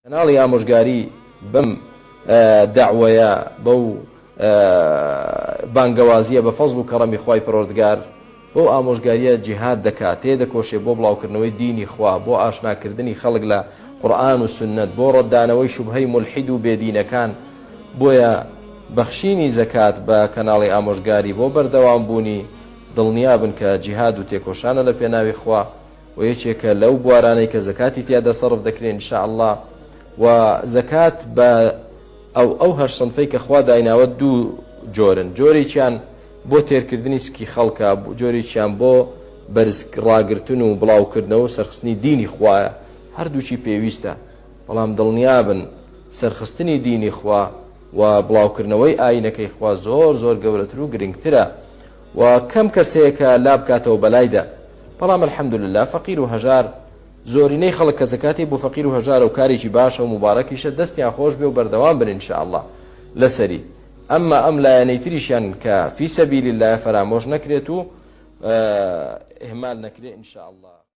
کەناڵی ئامۆژگاری بم داوایە بەو بانگەوازیە بە فەزڵ و کەڕەمی خوای پەروەردگار بۆ ئامۆژگاریە جیهاد دەکات، تێدەکۆشێ بۆ بڵاوکردنەوەی دینی خوا، بۆ ئاشناکردنی خەڵک لە قورئان و سنت، بۆ ڕەتدانەوەی شوبهەی مولحید و بێدینەکان. بۆیە بەخشینی زەکات بە کەناڵی ئامۆژگاری بۆ بەردەوام بوونی دڵنیا بن کە جیهاد و تێکۆشانە لە پێناوی خوا و یەکێکە لەو بوارانەی کە زەکاتی تیادا سەرف دەکرێن ئینشاءالله. و زەکات بە ئەو هەش سنفەی کە خوا دایناوە دوو جۆرن، جۆرێکیان بۆ تێرکردنی سکی خەڵکە، جۆرێکیان بۆ بەرزڕاگرتن و بڵاوکردنەوە و سەرخستنی دینی خوایە. هەردووچی پێویستە، بەڵام دڵنیا بن سەرخستنی دینی خوا و بڵاوکردنەوەی ئاینەکەی خوا زۆر زۆر گەورەتر و گرنگترە و کەم کەسەیەکە لا بکاتەوە بەلایدا. بەڵام الحەمدولله فەقیر و هەژار، زۆرینەی خەڵک کە زەکاتی بۆ فەقیر و هەژار و کارێکی باشە و مبارەکیشە دەستیان خۆش بێ و بەردەوام بن ئینشاءالله لەسەری. ئەمما ئەم لایەنەی تریشیان کە فی سەبیل الله فەرامۆش نەکرێت و ئێهمال نەکرێت ئینشاءالله.